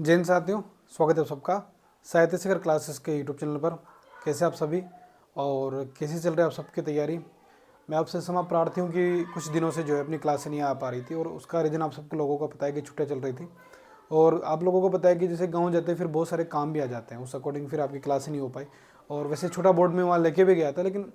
जैन साथियों, स्वागत है आप सबका साहित्य शिखर क्लासेस के यूट्यूब चैनल पर। कैसे आप सभी और कैसे चल रही है आप सबकी तैयारी। मैं आपसे क्षमा प्रार्थी हूँ कि कुछ दिनों से जो है अपनी क्लासें नहीं आ पा रही थी, और उसका रीज़न आप सबको लोगों को पता है कि छुट्टियाँ चल रही थी। और आप लोगों को पता है कि जैसे गाँव जाते हैं फिर बहुत सारे काम भी आ जाते हैं, उस अकॉर्डिंग फिर आपकी क्लासें नहीं हो पाई। और वैसे छोटा बोर्ड में वहाँ लेके भी गया था, लेकिन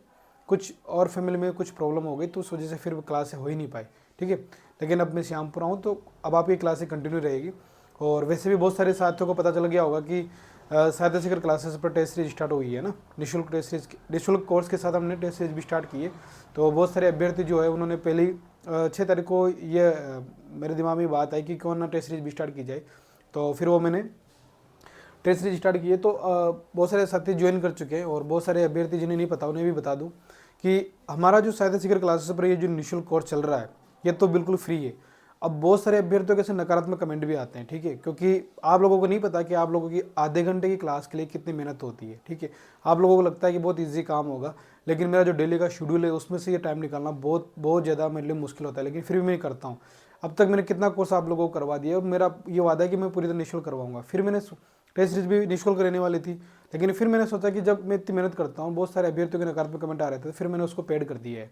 कुछ और फैमिली में कुछ प्रॉब्लम हो गई तो उस वजह से फिर क्लासें हो ही नहीं पाई। ठीक है, लेकिन अब मैं श्यामपुर हूँ तो अब आपकी क्लासें कंटिन्यू रहेगी। और वैसे भी बहुत सारे साथियों को पता चल गया होगा कि साहित्य शिखर क्लासेस पर टेस्ट सीरीज स्टार्ट हुई है ना। निःशुल्क टेस्ट सीरीज, निःशुल्क कोर्स के साथ हमने टेस्ट सीरीज भी स्टार्ट की है। तो बहुत सारे अभ्यर्थी जो है उन्होंने पहली 6 तारीख को ये मेरे दिमाग में बात आई कि क्यों ना टेस्ट सीरीज भी स्टार्ट की जाए। तो फिर वो मैंने टेस्ट सीरीज स्टार्ट की है। तो बहुत सारे साथी ज्वाइन कर चुके हैं, और बहुत सारे अभ्यर्थी जिन्हें नहीं पता उन्हें भी बता दूं कि हमारा जो साहित्य शिखर क्लासेस पर ये जो निःशुल्क कोर्स चल रहा है ये तो बिल्कुल फ्री है। अब बहुत सारे अभ्यर्थियों के से नकारात्मक कमेंट भी आते हैं, ठीक है, क्योंकि आप लोगों को नहीं पता कि आप लोगों की आधे घंटे की क्लास के लिए कितनी मेहनत होती है। ठीक है, आप लोगों को लगता है कि बहुत ईजी काम होगा, लेकिन मेरा जो डेली का शेड्यूल है उसमें से ये टाइम निकालना बहुत बहुत ज़्यादा मेरे लिए मुश्किल होता है, लेकिन फिर भी मैं करता हूँ। अब तक मैंने कितना कोर्स आप लोगों को करवा दिया, और मेरा ये वादा है कि मैं पूरी तरह निःशुल्क करवाऊंगा। फिर मैंने टेस्ट सीरीज भी निःशुल्क रहने वाली थी, लेकिन फिर मैंने सोचा कि जब मैं इतनी मेहनत करता हूँ, बहुत सारे अभ्यर्थियों के नकारात्मक कमेंट आ रहे थे, तो फिर मैंने उसको पेड कर दिया है।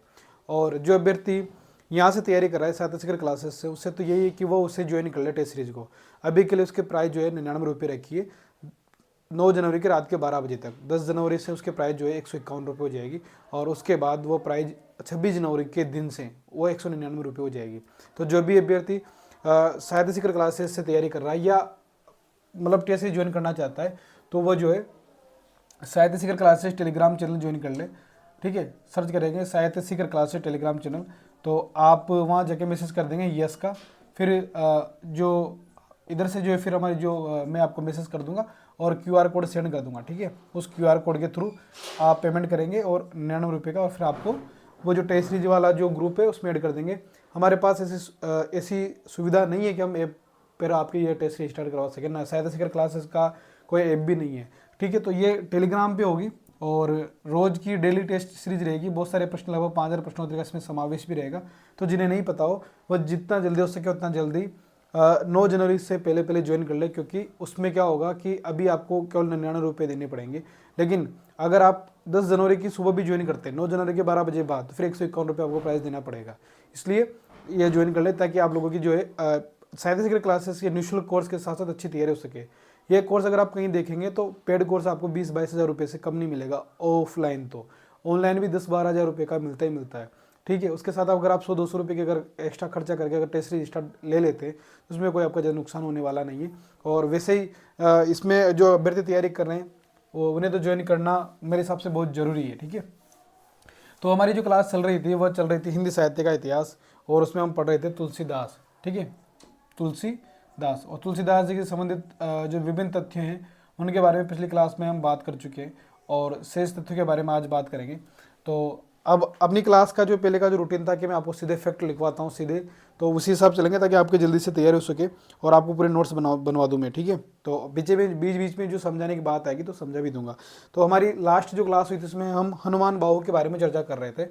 और जो अभ्यर्थी यहाँ से तैयारी कर रहा है साहित्य शिखर क्लासेस से, उससे तो यही है कि वो उससे ज्वाइन कर ले टेस्ट सीरीज को। अभी के लिए उसके प्राइस जो है 99 रुपये रखिए, 9 जनवरी के रात के 12 बजे तक। 10 जनवरी से उसके प्राइस जो है 151 रुपये हो जाएगी, और उसके बाद वो प्राइस 26 जनवरी के दिन से वो 199 रुपये हो जाएगी। तो जो भी अभ्यर्थी साहित्य शिखर क्लासेस से तैयारी कर रहा है या मतलब टेस्ट सीरीज ज्वाइन करना चाहता है, तो वो जो है साहित्य शिखर क्लासेस टेलीग्राम चैनल ज्वाइन कर ले। ठीक है, सर्च करेंगे साहित्य शिखर क्लासेस टेलीग्राम चैनल, तो आप वहाँ जाके मैसेज कर देंगे यस का। फिर जो इधर से जो है फिर हमारी जो मैं आपको मैसेज कर दूंगा और क्यूआर कोड सेंड कर दूंगा। ठीक है, उस क्यूआर कोड के थ्रू आप पेमेंट करेंगे और 99 रुपये का, और फिर आपको वो जो टेस्ट सीरीज वाला जो ग्रुप है उसमें ऐड कर देंगे। हमारे पास ऐसी सुविधा नहीं है कि हम ऐप पर आपकी ये टेस्ट सीरीज स्टार्ट करवा सकें ना। साहित्य शिखर क्लासेस का कोई ऐप भी नहीं है। ठीक है, तो ये टेलीग्राम पे होगी, और रोज की डेली टेस्ट सीरीज रहेगी। बहुत सारे प्रश्न, लगभग 5000 प्रश्नोत्तरी का इसमें समावेश भी रहेगा। तो जिन्हें नहीं पता हो वह जितना जल्दी हो सके उतना जल्दी 9 जनवरी से पहले पहले ज्वाइन कर ले, क्योंकि उसमें क्या होगा कि अभी आपको केवल 99 रुपये देने पड़ेंगे, लेकिन अगर आप 10 जनवरी की सुबह भी ज्वाइन करते हैं 9 जनवरी के 12 बजे बाद, तो फिर 151 रुपये आपको प्राइस देना पड़ेगा। इसलिए ये ज्वाइन कर ले ताकि आप लोगों की जो है साहित्य शिखर क्लासेस के निःशुल्क कोर्स के साथ साथ अच्छी तैयारी हो सके। ये कोर्स अगर आप कहीं देखेंगे तो पेड कोर्स आपको 20-22 हज़ार रुपये से कम नहीं मिलेगा ऑफलाइन, तो ऑनलाइन भी 10-12 हज़ार रुपये का मिलता ही मिलता है। ठीक है, उसके साथ अगर आप 100-200 रुपये के अगर एक्स्ट्रा खर्चा करके अगर टेस्ट सीरीज स्टार्ट ले लेते हैं तो उसमें कोई आपका ज़्यादा नुकसान होने वाला नहीं है। और वैसे ही इसमें जो अभ्यर्थी तैयारी कर रहे हैं वो उन्हें तो ज्वाइन करना मेरे हिसाब से बहुत ज़रूरी है। ठीक है, तो हमारी जो क्लास चल रही थी वह चल रही थी हिंदी साहित्य का इतिहास, और उसमें हम पढ़ रहे थे तुलसीदास। ठीक है, तुलसीदास और तुलसीदास जी के संबंधित जो विभिन्न तथ्य हैं उनके बारे में पिछली क्लास में हम बात कर चुके हैं, और शेष तथ्यों के बारे में आज बात करेंगे। तो अब अपनी क्लास का जो पहले का जो रूटीन था कि मैं आपको सीधे फैक्ट लिखवाता हूँ सीधे, तो उसी हिसाब चलेंगे ताकि आपके जल्दी से तैयारी हो सके और आपको पूरे नोट्स बनवा दूँ मैं। ठीक है, तो बीच बीच में जो समझाने की बात आएगी तो समझा भी दूंगा। तो हमारी लास्ट जो क्लास हुई थी उसमें हम हनुमान बाहु के बारे में चर्चा कर रहे थे।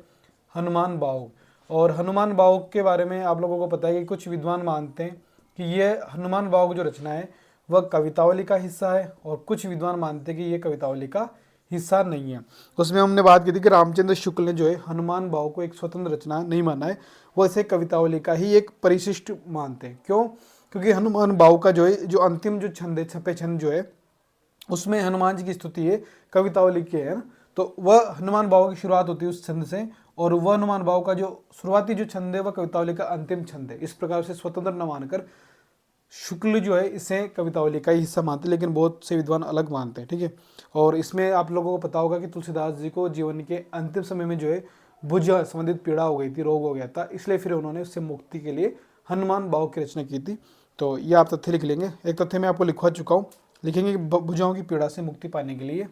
हनुमान बाहु, और हनुमान बाहु के बारे में आप लोगों को पता है कि कुछ विद्वान मानते हैं कि ये हनुमान बाहु की जो रचना है वह कवितावली का हिस्सा है, और कुछ विद्वान मानते हैं कि ये कवितावली का हिस्सा नहीं है। उसमें हमने बात की थी कि रामचंद्र शुक्ल ने जो है हनुमान बाहु को एक स्वतंत्र रचना नहीं माना है, वो इसे कवितावली का ही एक परिशिष्ट मानते हैं। क्यों? क्योंकि हनुमान बाहु का जो है जो अंतिम जो छंद है, छपे छंद जो है, उसमें हनुमान जी की स्तुति है, कवितावली की है ना। तो वह हनुमान बाहु की शुरुआत होती है उस छंद से, और वह हनुमान बाहु का जो शुरुआती जो छंद है वह कवितावली का अंतिम छंद है। इस प्रकार से स्वतंत्र न मानकर शुक्ल जो है इसे कवितावली का ही हिस्सा मानते हैं, लेकिन बहुत से विद्वान अलग मानते हैं। ठीक है, और इसमें आप लोगों को पता होगा कि तुलसीदास जी को जीवन के अंतिम समय में जो है भुज संबंधित पीड़ा हो गई थी, रोग हो गया था, इसलिए फिर उन्होंने उससे मुक्ति के लिए हनुमान बाहु की रचना की थी। तो ये आप तथ्य लिख लेंगे। एक तथ्य मैं आपको लिखवा चुका हूँ, लिखेंगे कि भुजाओं की पीड़ा से मुक्ति पाने के लिए,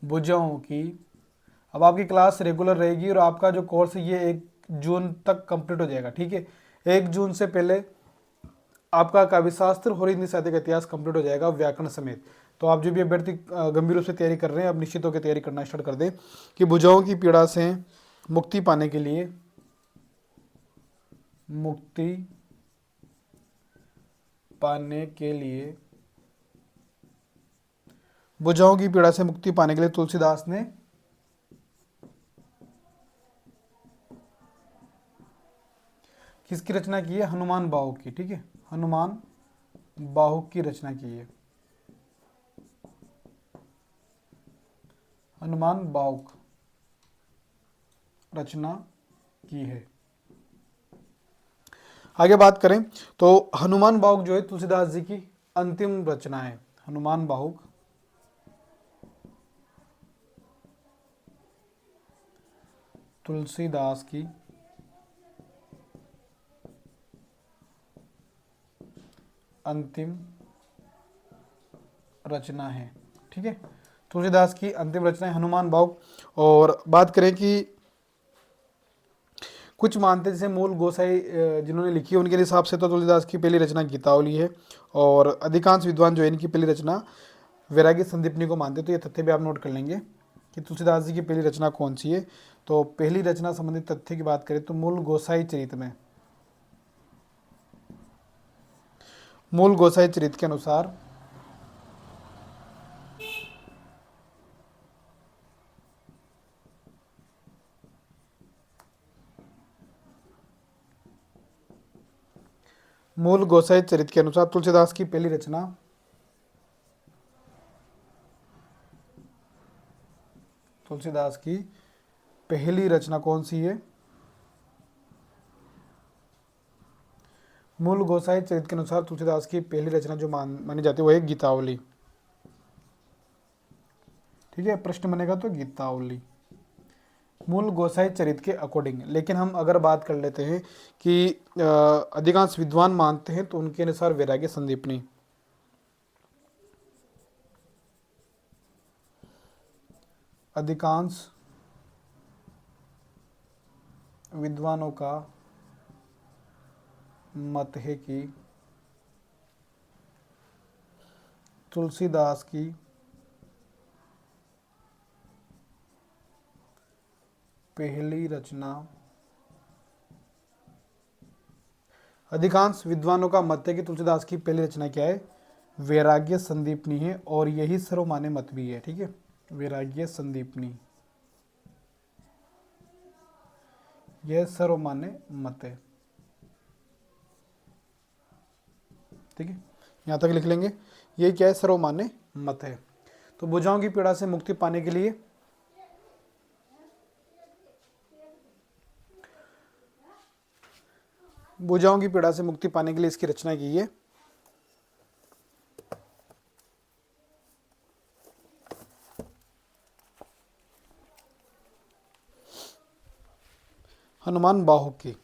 भुजाओं की, अब आपकी क्लास रेगुलर रहेगी और आपका जो कोर्स है ये 1 जून तक कंप्लीट हो जाएगा। ठीक है, 1 जून से पहले आपका काव्यशास्त्र और हिंदी साहित्य का इतिहास कंप्लीट हो जाएगा व्याकरण समेत। तो आप जो भी अभ्यर्थी गंभीर रूप से तैयारी कर रहे हैं अब निश्चित होकर तैयारी करना स्टार्ट कर दें कि भुजाओं की पीड़ा से मुक्ति पाने के लिए, मुक्ति पाने के लिए, भुजाओं की पीड़ा से मुक्ति पाने के लिए तुलसीदास ने किसकी रचना की है? हनुमान बाहुक की। ठीक है, हनुमान बाहुक की रचना की है, हनुमान बाहुक रचना की है। आगे बात करें तो हनुमान बाहुक जो है तुलसीदास जी की अंतिम रचना है। हनुमान बाहुक तुलसीदास की अंतिम रचना है। ठीक है, तुलसीदास की अंतिम रचना है हनुमान बाहुक। और बात करें कि कुछ मानते हैं जैसे मूल गोसाई जिन्होंने लिखी है उनके हिसाब से तो तुलसीदास की पहली रचना गीतावली है, और अधिकांश विद्वान जो है इनकी पहली रचना वैराग्य संदीपनी को मानते हैं। तो ये तथ्य भी आप नोट कर लेंगे कि तुलसीदास जी की पहली रचना कौन सी है। तो पहली रचना संबंधित तथ्य की बात करें तो मूल गोसाई चरित में, मूल गोसाई चरित के अनुसार मूल गोसाई चरित के अनुसार तुलसीदास की पहली रचना तुलसीदास की पहली रचना कौन सी है? मूल गोसाई चरित के अनुसार तुलसीदास की पहली रचना जो मानी जाती है वो है गीतावली। ठीक है, प्रश्न बनेगा तो गीतावली मूल गोसाई चरित के अकॉर्डिंग। लेकिन हम अगर बात कर लेते हैं कि अधिकांश विद्वान मानते हैं तो उनके अनुसार वैराग्य संदीपनी। अधिकांश विद्वानों का मत है कि तुलसीदास की पहली रचना, अधिकांश विद्वानों का मत है कि तुलसीदास की पहली रचना क्या है? वैराग्य संदीपनी है, और यही सर्वमान्य मत भी है। ठीक है, वैराग्य संदीपनी यह सर्वमान्य मत है। ठीक है, यहां तक लिख लेंगे, ये क्या है? सर्वमान्य मत है। तो भुजाओं की पीड़ा से मुक्ति पाने के लिए भुजाओं की पीड़ा से मुक्ति पाने के लिए इसकी रचना की है। हनुमान बाहुक की।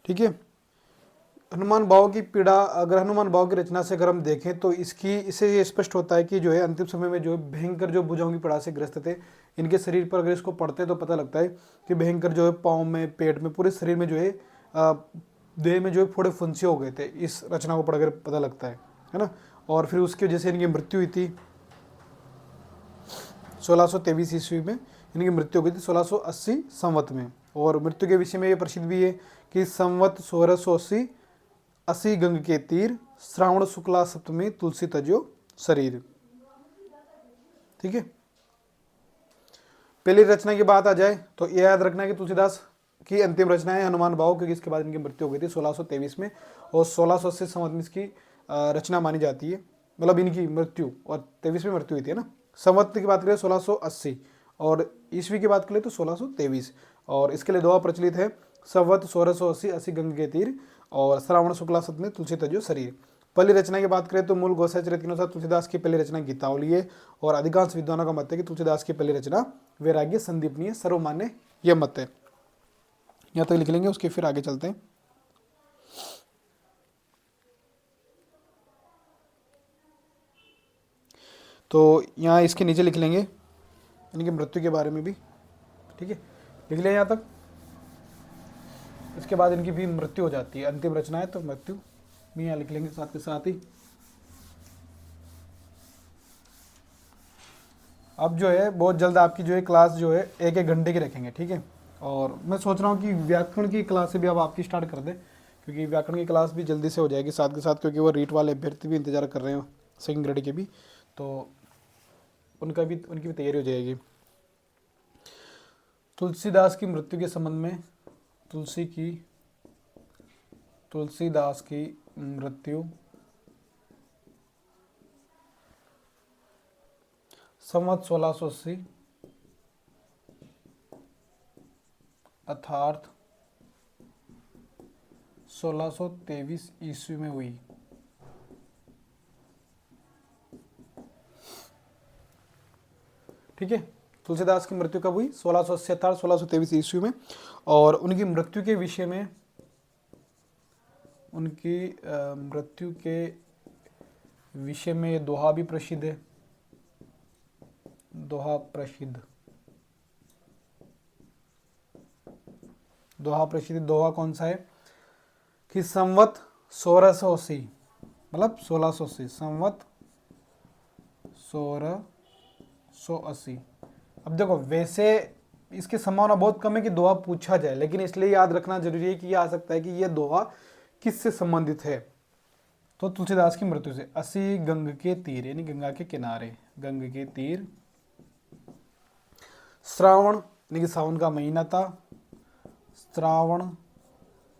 ठीक है, हनुमान बाहुक की पीड़ा, अगर हनुमान बाहुक की रचना से अगर हम देखें तो इससे ये स्पष्ट होता है कि जो है अंतिम समय में जो है भयंकर जो भुजाओं की पीड़ा से ग्रस्त थे, इनके शरीर पर अगर इसको पढ़ते तो पता लगता है कि भयंकर जो है पाँव में, पेट में, पूरे शरीर में जो है देह में जो है फोड़े फुंसी हो गए थे। इस रचना को पढ़कर पता लगता है ना। और फिर उसकी वजह से इनकी मृत्यु हुई थी 1623 ईस्वी में, इनकी मृत्यु हो गई थी 1680 संवत में। और मृत्यु के विषय में ये प्रसिद्ध भी है कि संवत 1680 असी गंग के तीर, श्रावण शुक्ला सप्तमी तुलसी तजो शरीर। ठीक है, पहली रचना की बात आ जाए तो यह याद रखना है कि तुलसीदास की अंतिम रचना है हनुमान बाहुक, क्योंकि इसके बाद इनकी मृत्यु हो गई थी 1623 में, और 1680 संवत में इसकी रचना मानी जाती है। मतलब इनकी मृत्यु, और 23 में मृत्यु हुई थी ना। संवत की बात करें 1680, और ईस्वी की बात करें तो 1623। और इसके लिए दुआ प्रचलित है, संवत 1680 असी गंग के तीर, और श्रावण शुक्ला सप्तमी तुलसी तजो शरीर। पहली रचना की बात करें तो मूल गोसाई चरित के अनुसार तुलसीदास की पहली रचना गीतावली है, और अधिकांश विद्वानों का मत है कि तुलसीदास की पहली रचना वैराग्य संदीपनी है, सर्वमान्य यह मत है। यहाँ तक लिख लेंगे, उसके फिर आगे चलते हैं। तो यहाँ इसके नीचे लिख लेंगे इनकी मृत्यु के बारे में भी। ठीक है, लिख लें यहाँ तक। इसके बाद इनकी भी मृत्यु हो जाती है, अंतिम रचना है तो मृत्यु भी यहाँ लिख लेंगे साथ के साथ ही। अब जो है बहुत जल्द आपकी जो है क्लास जो है 1-1 घंटे की रखेंगे, ठीक है। और मैं सोच रहा हूँ कि व्याकरण की क्लास से भी अब आपकी स्टार्ट कर दें, क्योंकि व्याकरण की क्लास भी जल्दी से हो जाएगी साथ के साथ, क्योंकि वो रीट वाले अभ्यर्थी भी इंतजार कर रहे हैं सेकंड ग्रेड के भी, तो उनकी भी तैयारी हो जाएगी। तुलसीदास की मृत्यु के संबंध में, तुलसीदास की मृत्यु संवत 1680 अर्थात 1623 ईस्वी में हुई। ठीक है, तुलसीदास की मृत्यु कब हुई? 1680 अर्थात 1623 ईस्वी में। और उनकी मृत्यु के विषय में, उनकी मृत्यु के विषय में ये दोहा भी प्रसिद्ध है, दोहा प्रसिद्ध। दोहा कौन सा है कि संवत 1680 मतलब 1680, संवत 1680। अब देखो वैसे इसकी संभावना बहुत कम है कि दोहा पूछा जाए, लेकिन इसलिए याद रखना जरूरी है कि यह आ सकता है कि यह दोहा किससे संबंधित है। तो तुलसीदास की मृत्यु से, असी गंग के तीर यानी गंगा के किनारे, गंग के तीर, श्रावण यानी कि सावन का महीना था, श्रावण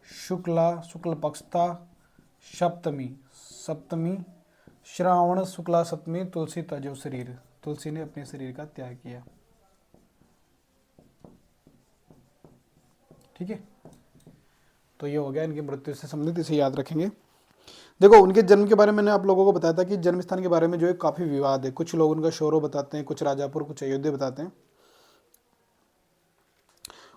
शुक्ल पक्ष था, सप्तमी श्रावण शुक्ला सप्तमी, तुलसी तजो शरीर, तुलसी ने अपने शरीर का त्याग किया। ठीक है, तो ये हो गया इनकी मृत्यु से संबंधित, इसे याद रखेंगे। देखो उनके जन्म के बारे में मैंने आप लोगों को बताया था कि जन्म स्थान के बारे में जो है काफ़ी विवाद है। कुछ लोग उनका शोरो बताते हैं, कुछ राजापुर, कुछ अयोध्या बताते हैं।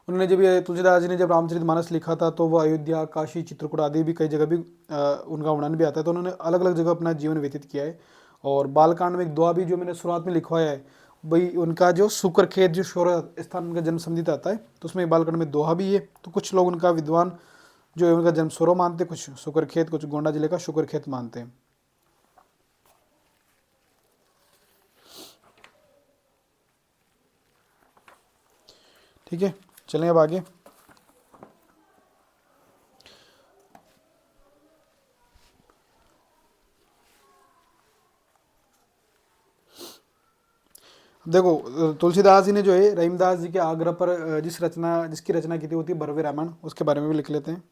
उन्होंने जब ये तुलसीदास जी ने जब रामचरितमानस लिखा था तो वो अयोध्या, काशी, चित्रकूट आदि भी कई जगह भी उनका वर्णन भी आता है। तो उन्होंने अलग अलग जगह अपना जीवन व्यतीत किया है। और बालकांड में एक दुआ भी जो मैंने शुरुआत में लिखवाया है, भाई उनका जो शुक्रखेत जो शोर स्थान उनका जन्म संबंधित आता है, तो उसमें बालकांड में दोहा भी है। तो कुछ लोग उनका विद्वान जो है उनका जन्म सोरो मानते, कुछ शुक्रखेत, कुछ गोंडा जिले का शुक्रखेत मानते हैं। ठीक है, चलें अब आगे। देखो तुलसीदास जी ने जो है रहीमदास जी के आग्रह पर जिसकी रचना की थी होती है भरवे रामायण, उसके बारे में भी लिख लेते हैं।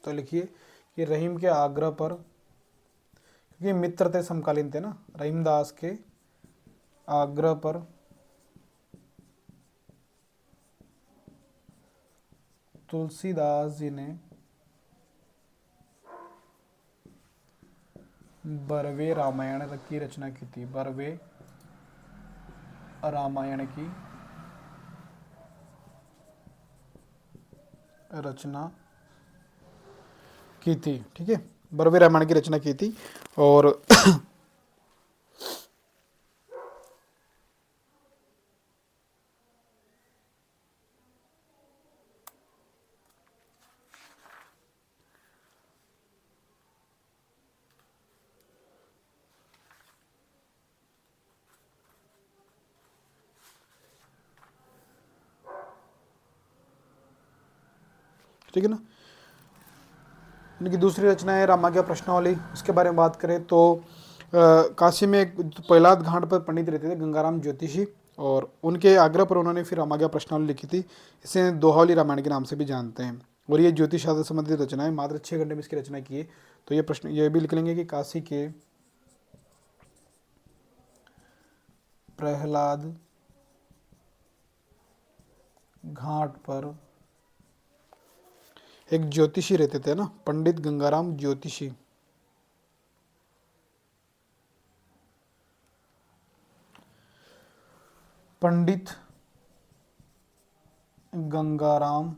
तो लिखिए कि रहीम के आग्रह पर, क्योंकि मित्र थे, समकालीन थे ना, रहीमदास के आग्रह पर तुलसीदास जी ने बरवे रामायण की रचना की थी, बरवे रामायण की रचना की थी। ठीक है, बरवे रामायण की रचना की थी। और ठीक है ना, उनकी दूसरी रचना है रामाज्ञा प्रश्नावली। उसके बारे में बात करें तो काशी में एक प्रहलाद घाट पर पंडित रहते थे गंगाराम ज्योतिषी, और उनके आग्रह पर उन्होंने फिर रामाज्ञा प्रश्नावली लिखी थी। इसे दोहावली रामायण के नाम से भी जानते हैं। और ये ज्योतिष शास्त्र संबंधित रचना है, मात्र 6 घंटे में इसकी रचना की है। तो ये प्रश्न ये भी लिख लेंगे कि काशी के प्रहलाद घाट पर एक ज्योतिषी रहते थे ना, पंडित गंगाराम ज्योतिषी। पंडित गंगाराम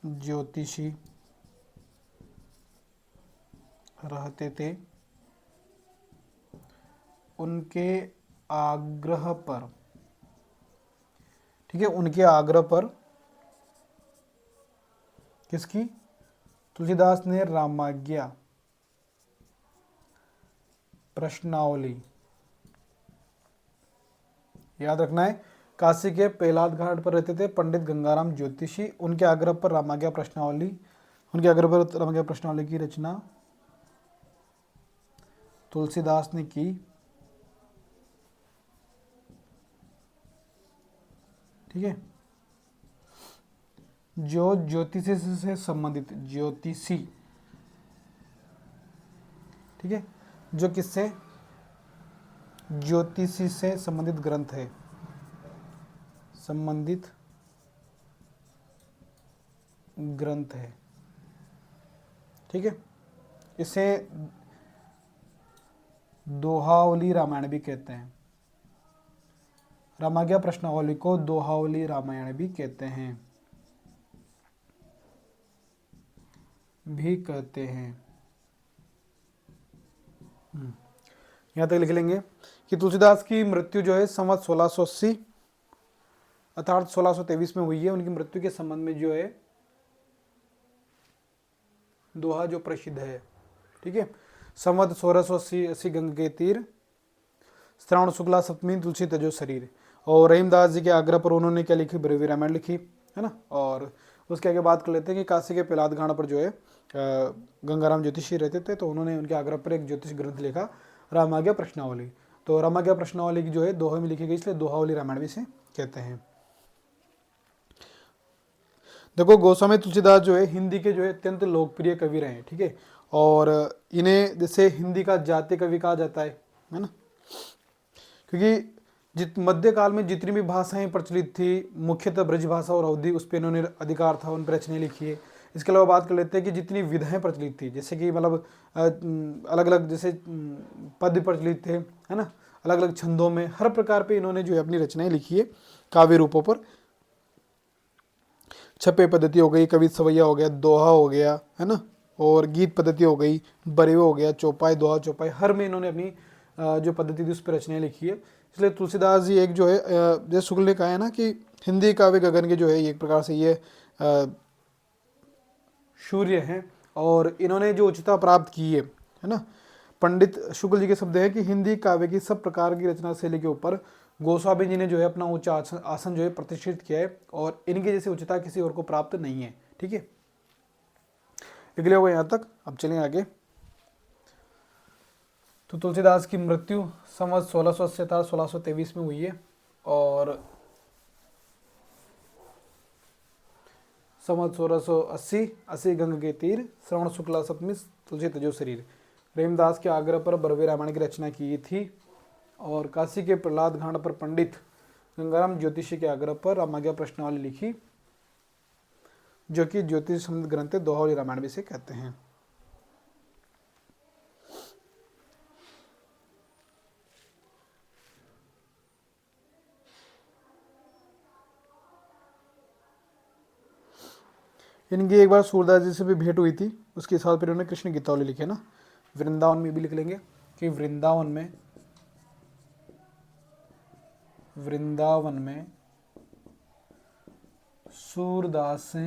ज्योतिषी रहते थे। उनके आग्रह पर, ठीक है, उनके आग्रह पर किसकी? तुलसीदास ने रामाज्ञा प्रश्नावली याद रखना है। काशी के पेलाद घाट पर रहते थे पंडित गंगाराम ज्योतिषी, उनके आग्रह पर रामाज्ञा प्रश्नावली की रचना तुलसीदास ने की। ठीक है, जो ज्योतिषी से संबंधित ज्योतिषी, ठीक है, जो किससे ज्योतिषी से संबंधित ग्रंथ है, संबंधित ग्रंथ है। ठीक है, इसे दोहावली रामायण भी कहते हैं। रामाज्ञा प्रश्नावली को दोहावली रामायण भी कहते हैं, यहाँ तक लिख लेंगे कि तुलसीदास की मृत्यु जो है संवत 1680 अर्थात 1623 में हुई है। उनकी मृत्यु के संबंध में जो है दोहा जो प्रसिद्ध है। ठीक है, संवत 1680 गंग के तीर, श्रावण शुक्ला सप्तमी, तुलसी तजो शरीर। और रहीमदास जी के आग्रह पर उन्होंने क्या लिखी, बरेवी रामायण लिखी, है ना। और उसके आगे बात कर लेते हैं कि काशी के पेलाद घाट पर जो है गंगाराम ज्योतिषी रहते थे, तो उन्होंने उनके आग्रह पर एक ज्योतिष ग्रंथ लिखा, रामाज्ञा प्रश्नावली। तो रामाज्ञा प्रश्नावली की जो है दोहे में लिखी गई, इसलिए दोहावली रामायण भी इसे कहते हैं। देखो, गोस्वामी तुलसीदास जो है हिंदी के जो है अत्यंत लोकप्रिय कवि रहे हैं। ठीक है, और इन्हें जैसे हिंदी का जातीय कवि कहा जाता है ना, क्योंकि मध्यकाल में जितनी भी भाषाएं प्रचलित थी, मुख्यतः ब्रज भाषा और अवधी, उस पर इन्होंने अधिकार था, उन पर रचनाएं लिखी है। इसके अलावा बात कर लेते हैं कि जितनी विधाएं प्रचलित थी, जैसे कि मतलब अलग अलग जैसे पद प्रचलित थे, है ना, अलग अलग छंदों में, हर प्रकार पे इन्होंने जो है अपनी रचनाएं लिखी है काव्य रूपों पर। छपे पद्धति हो गई, कवि सवैया हो गया, दोहा हो गया, है ना, और गीत पद्धति हो गई, बरेवे हो गया, चौपाई, दोहा, चौपाई, हर में इन्होंने अपनी जो पद्धति थी उस पर रचनाएं लिखी है। इसलिए तुलसीदास जी एक जो है जैसे शुक्ल ने कहा है ना कि हिंदी काव्य गगन के जो है एक प्रकार से ये सूर्य हैं, और इन्होंने जो उच्चता प्राप्त की है ना। पंडित शुक्ल जी के शब्द है कि हिंदी काव्य की सब प्रकार की रचना शैली के ऊपर गोस्वामी जी ने जो है अपना उच्च आसन जो है प्रतिष्ठित किया है, और इनके जैसे उच्चता किसी और को प्राप्त नहीं है। ठीक है, निकले हुए यहाँ तक। अब चलें आगे। तो तुलसीदास की मृत्यु संवत 1623 में हुई है, और संवत 1680 गंग के तीर, श्रवण शुक्ला सप्तमी, तुलसी तजो शरीर। रहीमदास के आग्रह पर बरवे रामायण की रचना की थी, और काशी के प्रहलाद घाट पर पंडित गंगाराम ज्योतिषी के आग्रह पर रामाज्ञा प्रश्नावली लिखी, जो कि ज्योतिष संबंधित ग्रंथ दोहावली रामायण भी से कहते हैं। इनकी एक बार सूरदास जी से भी भेंट हुई थी, उसके साथ फिर उन्होंने कृष्ण गीतावली लिखी है ना। वृंदावन में भी लिख लेंगे कि वृंदावन में सूरदास से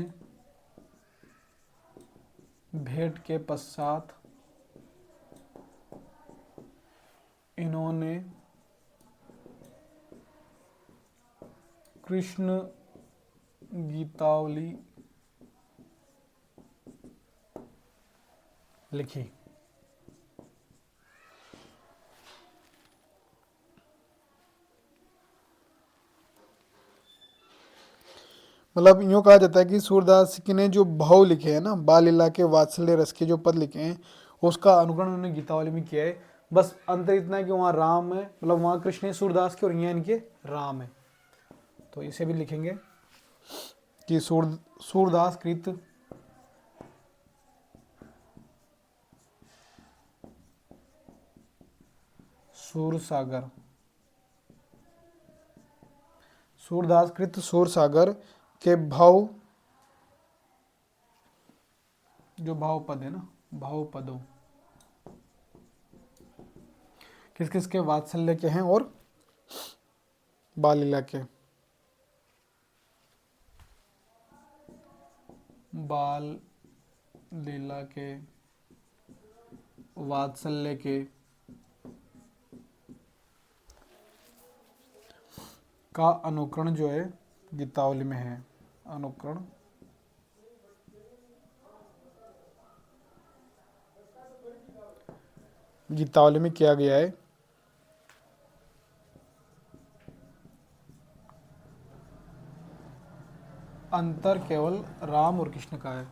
भेंट के पश्चात इन्होंने कृष्ण गीतावली लिखी। मतलब यूँ कहा जाता है कि सूरदास ने जो भाव लिखे हैं ना, बाल लीला के वात्सल्य रस के जो पद लिखे हैं, उसका अनुकरण उन्होंने गीतावली में किया है। बस अंतर इतना है कि वहाँ राम है, मतलब वहाँ कृष्ण है सूरदास के, और यहाँ इनके राम है। तो इसे भी लिखेंगे कि सूरदास कृत सूरसागर, सूरदास कृत सूरसागर के भाव, जो भाव पद है ना, भाव पदों किस किस के, वात्सल्य के हैं और बाल लीला के, बाल लीला के, वात्सल्य के, का अनुकरण जो है गीतावली में है। अनुकरण गीतावली में किया गया है। अंतर केवल राम और कृष्ण का है।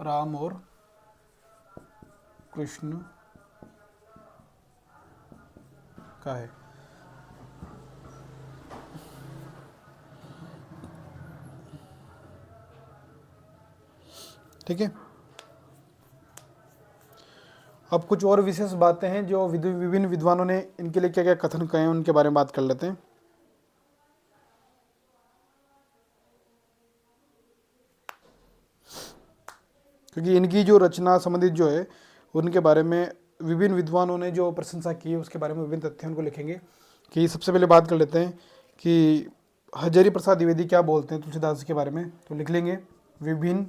राम और कृष्ण का है। ठीक है। अब कुछ और विशेष बातें हैं जो विभिन्न विद्वानों ने इनके लिए क्या क्या कथन कहे हैं, उनके बारे में बात कर लेते हैं। क्योंकि इनकी जो रचना संबंधित जो है उनके बारे में विभिन्न विद्वानों ने जो प्रशंसा की है उसके बारे में विभिन्न तथ्य उनको लिखेंगे। कि सबसे पहले बात कर लेते हैं कि हजारी प्रसाद द्विवेदी क्या बोलते हैं तुलसीदास के बारे में, तो लिख लेंगे विभिन्न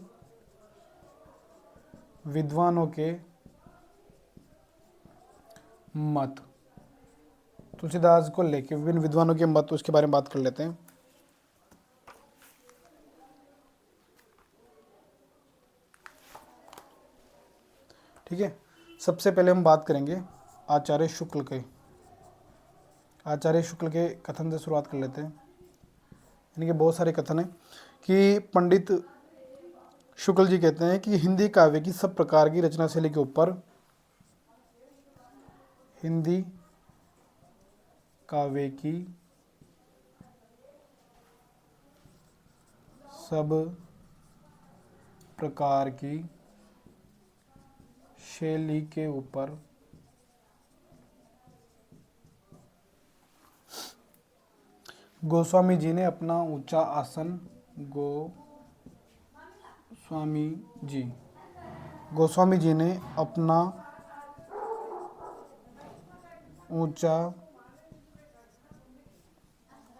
विद्वानों के मत। तुलसीदास को लेके विभिन्न विद्वानों के मत, उसके बारे में बात कर लेते हैं। ठीक है। सबसे पहले हम बात करेंगे आचार्य शुक्ल के। आचार्य शुक्ल के कथन से शुरुआत कर लेते हैं। इनके बहुत सारे कथन हैं कि पंडित शुक्ल जी कहते हैं कि हिंदी काव्य की सब प्रकार की रचना शैली के ऊपर, हिंदी काव्य की सब प्रकार की शैली के ऊपर गोस्वामी जी ने अपना ऊंचा आसन गोस्वामी जी ने अपना ऊंचा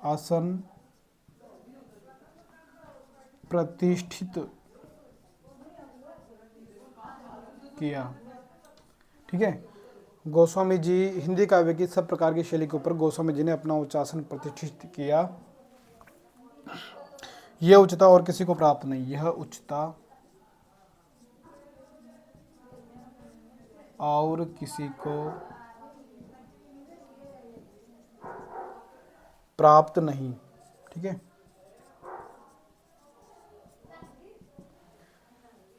आसन प्रतिष्ठित किया। ठीक है। गोस्वामी जी, हिंदी काव्य की सब प्रकार की शैली के ऊपर गोस्वामी जी ने अपना उच्चासन प्रतिष्ठित किया। यह उच्चता और किसी को प्राप्त नहीं। यह उच्चता और किसी को प्राप्त नहीं। ठीक है।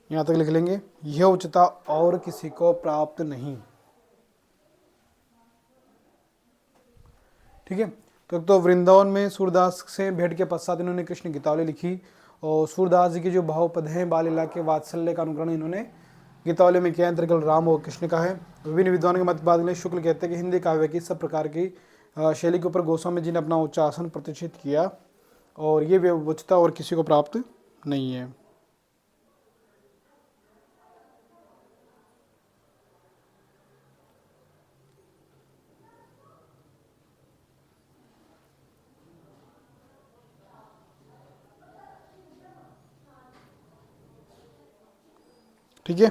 यहां तक लिख लेंगे, यह उच्चता और किसी को प्राप्त नहीं। ठीक है। तो वृंदावन में सूरदास से भेंट के पश्चात इन्होंने कृष्ण गीतावली लिखी और सूरदास जी के जो भावपद हैं बाल लीला के वात्सल्य का अनुकरण इन्होंने गीतावली में किया। अंतर केवल राम और कृष्ण का है। विभिन्न विद्वानों के मत बाद में शुक्ल कहते हैं कि हिंदी काव्य की सब प्रकार की शैली के ऊपर गोस्वामी जी ने अपना उच्चासन प्रतिष्ठित किया और ये उच्चता और किसी को प्राप्त नहीं है। ठीक है।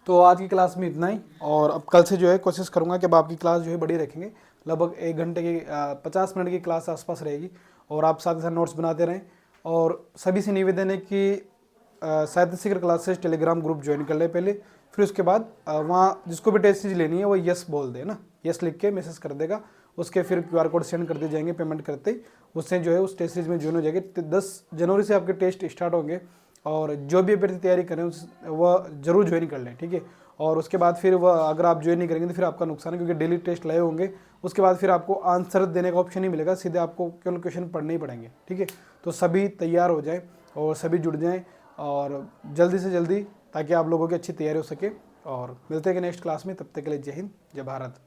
तो आज की क्लास में इतना ही और अब कल से जो है कोशिश करूंगा कि अब आपकी क्लास जो है बड़ी रखेंगे। लगभग 1 घंटे की 50 मिनट की क्लास आसपास रहेगी और आप साथ ही साथ नोट्स बनाते रहें। और सभी से निवेदन है कि साहित्य शिखर क्लासेस टेलीग्राम ग्रुप ज्वाइन कर ले पहले, फिर उसके बाद वहाँ जिसको भी टेस्ट सीरीज लेनी है वो यस बोल दे ना, यस लिख के मैसेज कर देगा। उसके फिर QR कोड सेंड कर दिए जाएंगे पेमेंट करते ही, उससे जो है उस टेस्ट सीरीज में ज्वाइन हो जाएगी। 10 जनवरी से आपके टेस्ट स्टार्ट होंगे और जो भी अभ्यर्थी तैयारी करें वह जरूर ज्वाइन कर लें। ठीक है। और उसके बाद फिर वह अगर आप ज्वाइन नहीं करेंगे तो फिर आपका नुकसान है, क्योंकि डेली टेस्ट लाए होंगे। उसके बाद फिर आपको आंसर देने का ऑप्शन नहीं मिलेगा, सीधे आपको केवल क्वेश्चन पढ़ने ही पड़ेंगे। ठीक है। तो सभी तैयार हो जाएं और सभी जुड़ जाएं और जल्दी से जल्दी, ताकि आप लोगों की अच्छी तैयारी हो सके। और मिलते हैं कि नेक्स्ट क्लास में, तब तक के लिए जय हिंद, जय भारत।